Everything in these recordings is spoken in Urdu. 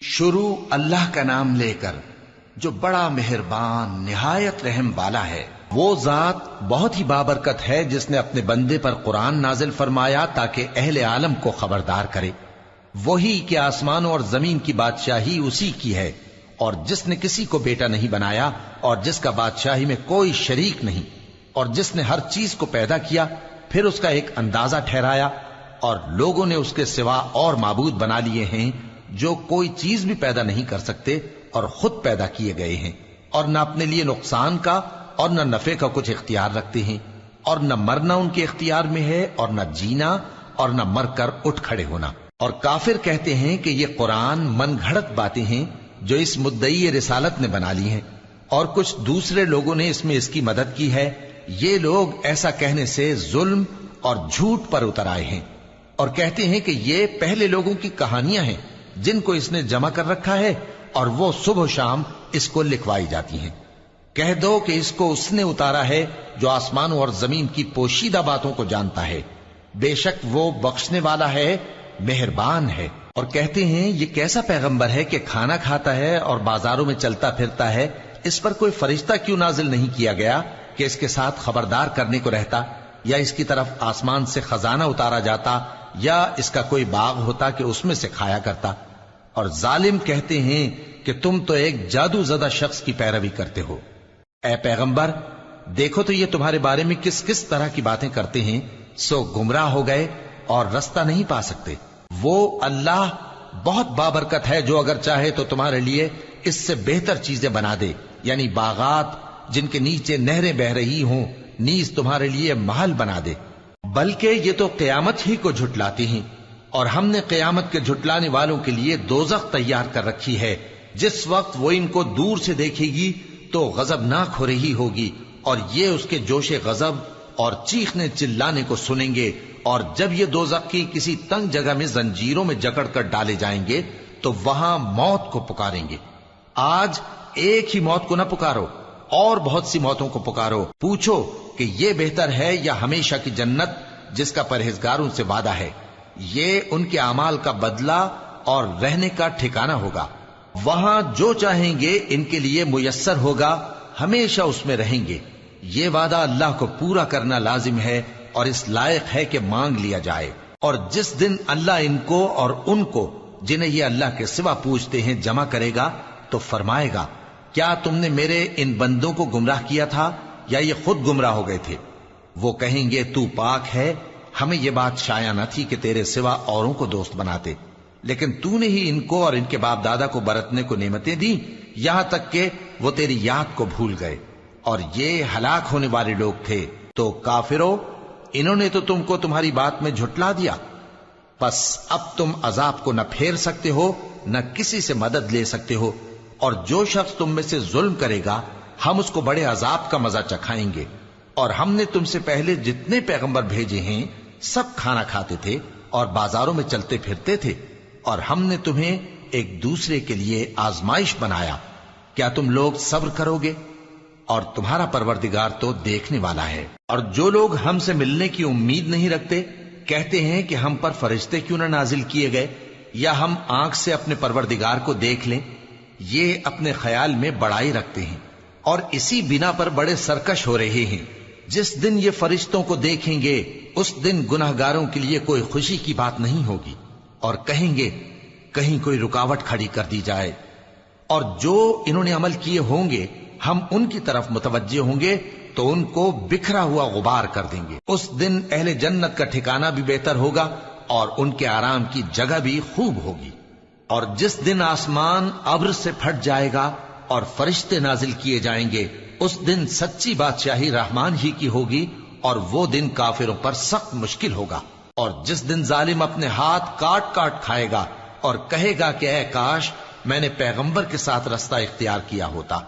شروع اللہ کا نام لے کر جو بڑا مہربان نہایت رحم والا ہے۔ وہ ذات بہت ہی بابرکت ہے جس نے اپنے بندے پر قرآن نازل فرمایا تاکہ اہل عالم کو خبردار کرے۔ وہی کہ آسمانوں اور زمین کی بادشاہی اسی کی ہے، اور جس نے کسی کو بیٹا نہیں بنایا اور جس کا بادشاہی میں کوئی شریک نہیں، اور جس نے ہر چیز کو پیدا کیا پھر اس کا ایک اندازہ ٹھہرایا، اور لوگوں نے اس کے سوا اور معبود بنا لیے ہیں جو کوئی چیز بھی پیدا نہیں کر سکتے اور خود پیدا کیے گئے ہیں، اور نہ اپنے لیے نقصان کا اور نہ نفع کا کچھ اختیار رکھتے ہیں، اور نہ مرنا ان کے اختیار میں ہے اور نہ جینا اور نہ مر کر اٹھ کھڑے ہونا۔ اور کافر کہتے ہیں کہ یہ قرآن من گھڑت باتیں ہیں جو اس مدعی رسالت نے بنا لی ہیں، اور کچھ دوسرے لوگوں نے اس میں اس کی مدد کی ہے۔ یہ لوگ ایسا کہنے سے ظلم اور جھوٹ پر اتر آئے ہیں، اور کہتے ہیں کہ یہ پہلے لوگوں کی کہانیاں ہیں جن کو اس نے جمع کر رکھا ہے، اور وہ صبح و شام اس کو لکھوائی جاتی ہیں۔ کہہ دو کہ اس کو اس نے اتارا ہے جو آسمانوں اور زمین کی پوشیدہ باتوں کو جانتا ہے، بے شک وہ بخشنے والا ہے، مہربان ہے۔ اور کہتے ہیں یہ کیسا پیغمبر ہے کہ کھانا کھاتا ہے اور بازاروں میں چلتا پھرتا ہے، اس پر کوئی فرشتہ کیوں نازل نہیں کیا گیا کہ اس کے ساتھ خبردار کرنے کو رہتا، یا اس کی طرف آسمان سے خزانہ اتارا جاتا، یا اس کا کوئی باغ ہوتا کہ اس میں سے کھایا کرتا۔ اور ظالم کہتے ہیں کہ تم تو ایک جادو زدہ شخص کی پیروی کرتے ہو۔ اے پیغمبر دیکھو تو یہ تمہارے بارے میں کس کس طرح کی باتیں کرتے ہیں، سو گمراہ ہو گئے اور رستہ نہیں پا سکتے۔ وہ اللہ بہت بابرکت ہے جو اگر چاہے تو تمہارے لیے اس سے بہتر چیزیں بنا دے، یعنی باغات جن کے نیچے نہریں بہ رہی ہوں، نیز تمہارے لیے محل بنا دے۔ بلکہ یہ تو قیامت ہی کو جھٹلاتی ہیں، اور ہم نے قیامت کے جھٹلانے والوں کے لیے دوزخ تیار کر رکھی ہے، جس وقت وہ ان کو دور سے دیکھے گی تو غضبناک ہو رہی ہوگی، اور یہ اس کے جوش غضب اور چیخنے چلانے کو سنیں گے۔ اور جب یہ دوزخ کی کسی تنگ جگہ میں زنجیروں میں جکڑ کر ڈالے جائیں گے تو وہاں موت کو پکاریں گے۔ آج ایک ہی موت کو نہ پکارو، اور بہت سی موتوں کو پکارو، پوچھو کہ یہ بہتر ہے یا ہمیشہ کی جنت جس کا پرہیزگاروں سے وعدہ ہے۔ یہ ان کے اعمال کا بدلہ اور رہنے کا ٹھکانہ ہوگا، وہاں جو چاہیں گے ان کے لیے میسر ہوگا، ہمیشہ اس میں رہیں گے۔ یہ وعدہ اللہ کو پورا کرنا لازم ہے اور اس لائق ہے کہ مانگ لیا جائے۔ اور جس دن اللہ ان کو اور ان کو جنہیں یہ اللہ کے سوا پوچھتے ہیں جمع کرے گا تو فرمائے گا، کیا تم نے میرے ان بندوں کو گمراہ کیا تھا یا یہ خود گمراہ ہو گئے تھے؟ وہ کہیں گے تو پاک ہے، ہمیں یہ بات شایع نہ تھی کہ تیرے سوا اوروں کو دوست بناتے، لیکن تو نے ہی ان کو اور ان کے باپ دادا کو برتنے کو نعمتیں دی، یہاں تک کہ وہ تیری یاد کو بھول گئے، اور یہ ہلاک ہونے والے لوگ تھے۔ تو کافرو، انہوں نے تو تم کو تمہاری بات میں جھٹلا دیا، پس اب تم عذاب کو نہ پھیر سکتے ہو نہ کسی سے مدد لے سکتے ہو، اور جو شخص تم میں سے ظلم کرے گا ہم اس کو بڑے عذاب کا مزہ چکھائیں گے۔ اور ہم نے تم سے پہلے جتنے پیغمبر بھیجے ہیں سب کھانا کھاتے تھے اور بازاروں میں چلتے پھرتے تھے، اور ہم نے تمہیں ایک دوسرے کے لیے آزمائش بنایا، کیا تم لوگ صبر کرو گے؟ اور تمہارا پروردگار تو دیکھنے والا ہے۔ اور جو لوگ ہم سے ملنے کی امید نہیں رکھتے کہتے ہیں کہ ہم پر فرشتے کیوں نہ نازل کیے گئے، یا ہم آنکھ سے اپنے پروردگار کو دیکھ لیں۔ یہ اپنے خیال میں بڑائی رکھتے ہیں اور اسی بنا پر بڑے سرکش ہو رہے ہیں۔ جس دن یہ فرشتوں کو دیکھیں گے اس دن گناہگاروں کے لیے کوئی خوشی کی بات نہیں ہوگی، اور کہیں گے کہیں کوئی رکاوٹ کھڑی کر دی جائے۔ اور جو انہوں نے عمل کیے ہوں گے ہم ان کی طرف متوجہ ہوں گے تو ان کو بکھرا ہوا غبار کر دیں گے۔ اس دن اہل جنت کا ٹھکانہ بھی بہتر ہوگا اور ان کے آرام کی جگہ بھی خوب ہوگی۔ اور جس دن آسمان ابر سے پھٹ جائے گا اور فرشتے نازل کیے جائیں گے، اس دن سچی بادشاہی رحمان ہی کی ہوگی، اور وہ دن کافروں پر سخت مشکل ہوگا۔ اور جس دن ظالم اپنے ہاتھ کاٹ کاٹ کھائے گا اور کہے گا کہ اے کاش میں نے پیغمبر کے ساتھ رستہ اختیار کیا ہوتا،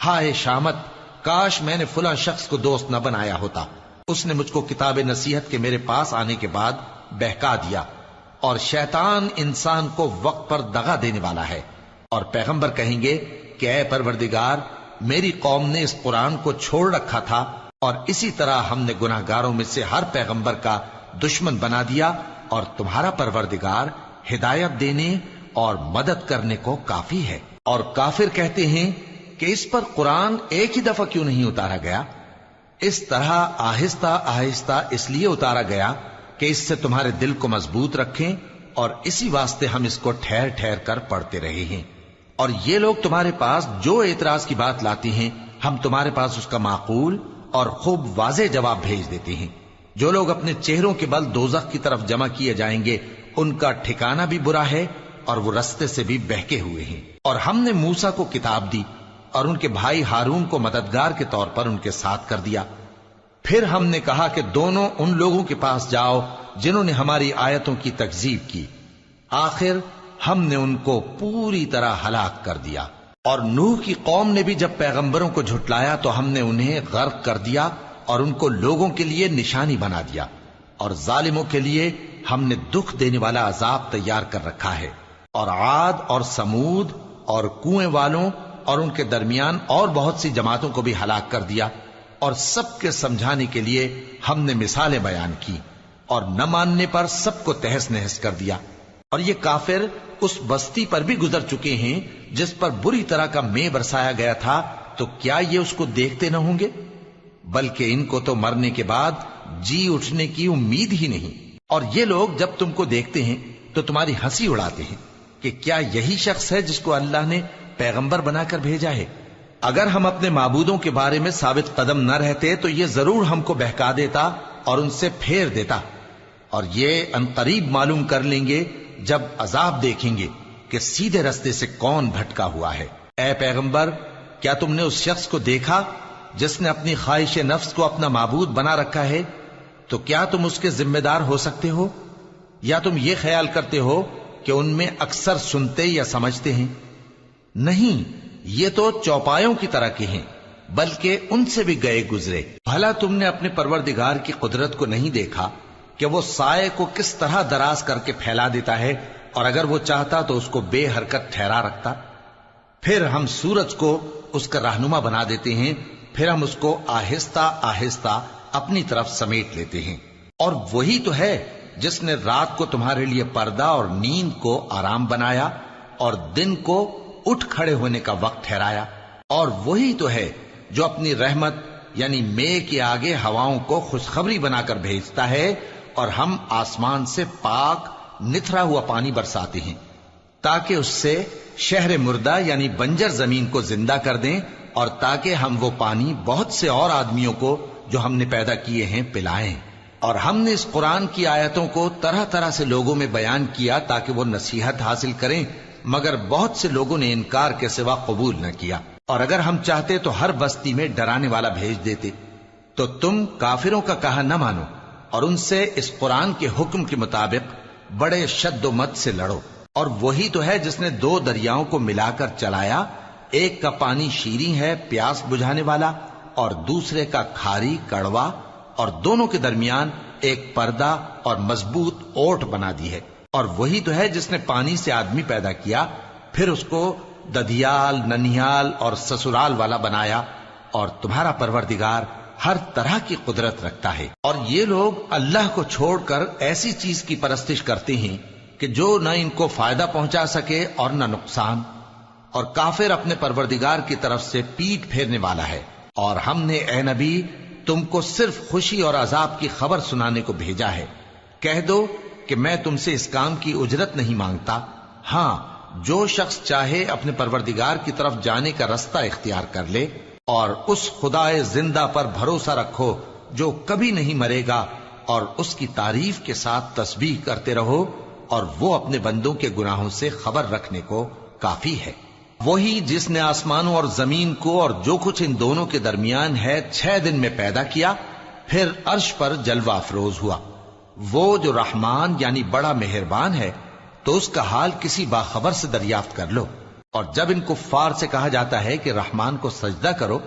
ہائے شامت، کاش میں نے فلاں شخص کو دوست نہ بنایا ہوتا، اس نے مجھ کو کتاب نصیحت کے میرے پاس آنے کے بعد بہکا دیا۔ اور شیطان انسان کو وقت پر دغا دینے والا ہے۔ اور پیغمبر کہیں گے کہ اے پروردگار، میری قوم نے اس قرآن کو چھوڑ رکھا تھا، اور اسی طرح ہم نے گناہگاروں میں سے ہر پیغمبر کا دشمن بنا دیا، اور تمہارا پروردگار ہدایت دینے اور مدد کرنے کو کافی ہے۔ اور کافر کہتے ہیں کہ اس پر قرآن ایک ہی دفعہ کیوں نہیں اتارا گیا؟ اس طرح آہستہ آہستہ اس لیے اتارا گیا کہ اس سے تمہارے دل کو مضبوط رکھیں، اور اسی واسطے ہم اس کو ٹھہر ٹھہر کر پڑھتے رہے ہیں۔ اور یہ لوگ تمہارے پاس جو اعتراض کی بات لاتی ہیں، ہم تمہارے پاس اس کا معقول اور خوب واضح جواب بھیج دیتے ہیں۔ جو لوگ اپنے چہروں کے بل دوزخ کی طرف جمع کیے جائیں گے، ان کا ٹھکانہ بھی برا ہے اور وہ رستے سے بھی بہکے ہوئے ہیں۔ اور ہم نے موسیٰ کو کتاب دی اور ان کے بھائی ہارون کو مددگار کے طور پر ان کے ساتھ کر دیا۔ پھر ہم نے کہا کہ دونوں ان لوگوں کے پاس جاؤ جنہوں نے ہماری آیتوں کی تکذیب کی۔ آخر ہم نے ان کو پوری طرح ہلاک کر دیا۔ اور نوح کی قوم نے بھی جب پیغمبروں کو جھٹلایا تو ہم نے انہیں غرق کر دیا اور ان کو لوگوں کے لیے نشانی بنا دیا، اور ظالموں کے لیے ہم نے دکھ دینے والا عذاب تیار کر رکھا ہے۔ اور عاد اور سمود اور کنویں والوں اور ان کے درمیان اور بہت سی جماعتوں کو بھی ہلاک کر دیا، اور سب کے سمجھانے کے لیے ہم نے مثالیں بیان کی، اور نہ ماننے پر سب کو تہس نہس کر دیا۔ اور یہ کافر اس بستی پر بھی گزر چکے ہیں جس پر بری طرح کا مے برسایا گیا تھا، تو کیا یہ اس کو دیکھتے نہ ہوں گے؟ بلکہ ان کو تو مرنے کے بعد جی اٹھنے کی امید ہی نہیں۔ اور یہ لوگ جب تم کو دیکھتے ہیں تو تمہاری ہنسی اڑاتے ہیں کہ کیا یہی شخص ہے جس کو اللہ نے پیغمبر بنا کر بھیجا ہے؟ اگر ہم اپنے معبودوں کے بارے میں ثابت قدم نہ رہتے تو یہ ضرور ہم کو بہکا دیتا اور ان سے پھیر دیتا، اور یہ انقریب معلوم کر لیں گے جب عذاب دیکھیں گے کہ سیدھے رستے سے کون بھٹکا ہوا ہے۔ اے پیغمبر، کیا تم نے اس شخص کو دیکھا جس نے اپنی خواہش نفس کو اپنا معبود بنا رکھا ہے؟ تو کیا تم اس کے ذمہ دار ہو سکتے ہو؟ یا تم یہ خیال کرتے ہو کہ ان میں اکثر سنتے یا سمجھتے ہیں؟ نہیں، یہ تو چوپایوں کی طرح کے ہیں، بلکہ ان سے بھی گئے گزرے۔ بھلا تم نے اپنے پروردگار کی قدرت کو نہیں دیکھا کہ وہ سائے کو کس طرح دراز کر کے پھیلا دیتا ہے، اور اگر وہ چاہتا تو اس کو بے حرکت ٹھہرا رکھتا؟ پھر ہم سورج کو اس کا رہنما بنا دیتے ہیں، پھر ہم اس کو آہستہ آہستہ اپنی طرف سمیٹ لیتے ہیں۔ اور وہی تو ہے جس نے رات کو تمہارے لیے پردہ اور نیند کو آرام بنایا اور دن کو اٹھ کھڑے ہونے کا وقت ٹھہرایا۔ اور وہی تو ہے جو اپنی رحمت یعنی مے کے آگے ہواؤں کو خوشخبری بنا کر بھیجتا ہے، اور ہم آسمان سے پاک نتھرا ہوا پانی برساتے ہیں تاکہ اس سے شہر مردہ یعنی بنجر زمین کو زندہ کر دیں، اور تاکہ ہم وہ پانی بہت سے اور آدمیوں کو جو ہم نے پیدا کیے ہیں پلائیں۔ اور ہم نے اس قرآن کی آیتوں کو طرح طرح سے لوگوں میں بیان کیا تاکہ وہ نصیحت حاصل کریں، مگر بہت سے لوگوں نے انکار کے سوا قبول نہ کیا۔ اور اگر ہم چاہتے تو ہر بستی میں ڈرانے والا بھیج دیتے، تو تم کافروں کا کہا نہ مانو اور ان سے اس قرآن کے حکم کے مطابق بڑے شد و مت سے لڑو۔ اور وہی تو ہے جس نے دو دریاؤں کو ملا کر چلایا، ایک کا پانی شیریں ہے پیاس بجھانے والا، اور دوسرے کا کھاری کڑوا، اور دونوں کے درمیان ایک پردہ اور مضبوط اوٹ بنا دی ہے۔ اور وہی تو ہے جس نے پانی سے آدمی پیدا کیا، پھر اس کو ددھیال، ننھیال اور سسرال والا بنایا، اور تمہارا پروردگار ہر طرح کی قدرت رکھتا ہے۔ اور یہ لوگ اللہ کو چھوڑ کر ایسی چیز کی پرستش کرتے ہیں کہ جو نہ ان کو فائدہ پہنچا سکے اور نہ نقصان، اور کافر اپنے پروردگار کی طرف سے پیٹ پھیرنے والا ہے۔ اور ہم نے اے نبی تم کو صرف خوشی اور عذاب کی خبر سنانے کو بھیجا ہے۔ کہہ دو کہ میں تم سے اس کام کی اجرت نہیں مانگتا، ہاں جو شخص چاہے اپنے پروردگار کی طرف جانے کا رستہ اختیار کر لے، اور اس خدائے زندہ پر بھروسہ رکھو جو کبھی نہیں مرے گا، اور اس کی تعریف کے ساتھ تسبیح کرتے رہو، اور وہ اپنے بندوں کے گناہوں سے خبر رکھنے کو کافی ہے۔ وہی جس نے آسمانوں اور زمین کو اور جو کچھ ان دونوں کے درمیان ہے 6 دن میں پیدا کیا، پھر عرش پر جلوہ افروز ہوا۔ وہ جو رحمان یعنی بڑا مہربان ہے، تو اس کا حال کسی باخبر سے دریافت کر لو۔ اور جب ان کفار سے کہا جاتا ہے کہ رحمان کو سجدہ کرو،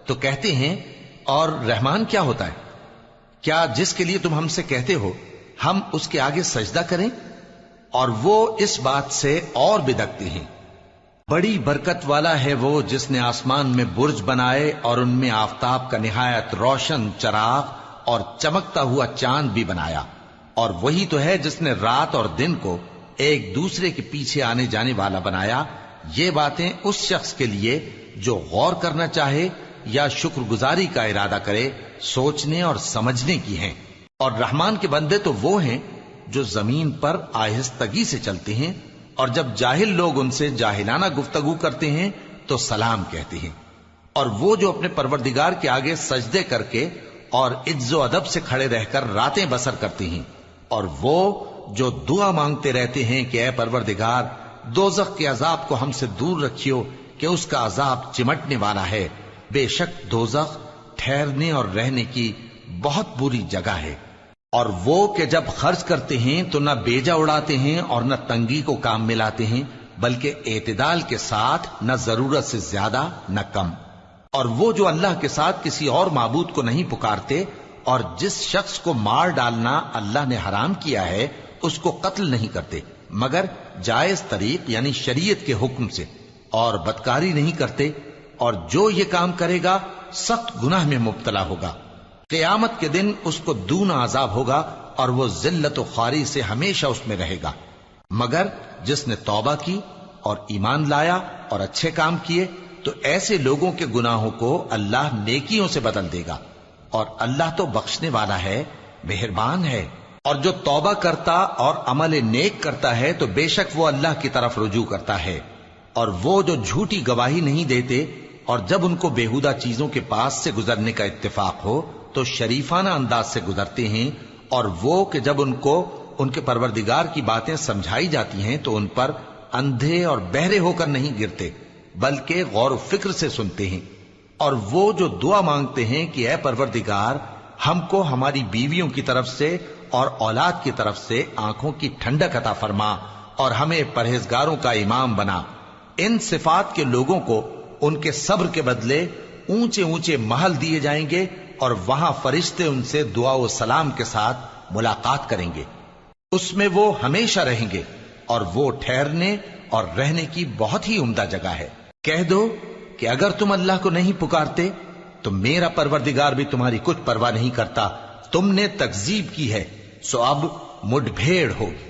تو کہتے ہیں اور رحمان کیا ہوتا ہے؟ کیا جس کے لیے تم ہم سے کہتے ہو ہم اس کے آگے سجدہ کریں؟ اور وہ اس بات سے اور بدکتے ہیں۔ بڑی برکت والا ہے وہ جس نے آسمان میں برج بنائے اور ان میں آفتاب کا نہایت روشن چراغ اور چمکتا ہوا چاند بھی بنایا۔ اور وہی تو ہے جس نے رات اور دن کو ایک دوسرے کے پیچھے آنے جانے والا بنایا، یہ باتیں اس شخص کے لیے جو غور کرنا چاہے یا شکر گزاری کا ارادہ کرے سوچنے اور سمجھنے کی ہیں۔ اور رحمان کے بندے تو وہ ہیں جو زمین پر آہستگی سے چلتے ہیں، اور جب جاہل لوگ ان سے جاہلانہ گفتگو کرتے ہیں تو سلام کہتے ہیں۔ اور وہ جو اپنے پروردگار کے آگے سجدے کر کے اور عز و ادب سے کھڑے رہ کر راتیں بسر کرتے ہیں، اور وہ جو دعا مانگتے رہتے ہیں کہ اے پروردگار دوزخ کے عذاب کو ہم سے دور رکھیو کہ اس کا عذاب چمٹنے والا ہے، بے شک دوزخ ٹھہرنے اور رہنے کی بہت بری جگہ ہے۔ اور وہ کہ جب خرچ کرتے ہیں تو نہ بیجا اڑاتے ہیں اور نہ تنگی کو کام میں لاتے ہیں، بلکہ اعتدال کے ساتھ، نہ ضرورت سے زیادہ نہ کم۔ اور وہ جو اللہ کے ساتھ کسی اور معبود کو نہیں پکارتے، اور جس شخص کو مار ڈالنا اللہ نے حرام کیا ہے اس کو قتل نہیں کرتے مگر جائز طریق یعنی شریعت کے حکم سے، اور بدکاری نہیں کرتے، اور جو یہ کام کرے گا سخت گناہ میں مبتلا ہوگا۔ قیامت کے دن اس کو دونا عذاب ہوگا اور وہ ذلت و خواری سے ہمیشہ اس میں رہے گا، مگر جس نے توبہ کی اور ایمان لایا اور اچھے کام کیے تو ایسے لوگوں کے گناہوں کو اللہ نیکیوں سے بدل دے گا، اور اللہ تو بخشنے والا ہے، مہربان ہے۔ اور جو توبہ کرتا اور عمل نیک کرتا ہے تو بے شک وہ اللہ کی طرف رجوع کرتا ہے۔ اور وہ جو جھوٹی گواہی نہیں دیتے اور جب ان کو بےہودہ چیزوں کے پاس سے گزرنے کا اتفاق ہو تو شریفانہ انداز سے گزرتے ہیں، اور وہ کہ جب ان کو ان کے پروردگار کی باتیں سمجھائی جاتی ہیں تو ان پر اندھے اور بہرے ہو کر نہیں گرتے بلکہ غور و فکر سے سنتے ہیں۔ اور وہ جو دعا مانگتے ہیں کہ اے پروردگار ہم کو ہماری بیویوں کی طرف سے اور اولاد کی طرف سے آنکھوں کی ٹھنڈک عطا فرما اور ہمیں پرہیزگاروں کا امام بنا، ان صفات کے لوگوں کو ان کے صبر کے بدلے اونچے اونچے محل دیے جائیں گے، اور وہاں فرشتے ان سے دعا و سلام کے ساتھ ملاقات کریں گے، اس میں وہ ہمیشہ رہیں گے، اور وہ ٹھہرنے اور رہنے کی بہت ہی عمدہ جگہ ہے۔ کہہ دو کہ اگر تم اللہ کو نہیں پکارتے تو میرا پروردگار بھی تمہاری کچھ پرواہ نہیں کرتا، تم نے تکذیب کی ہے سو اب مڈ بھیڑ ہوگی۔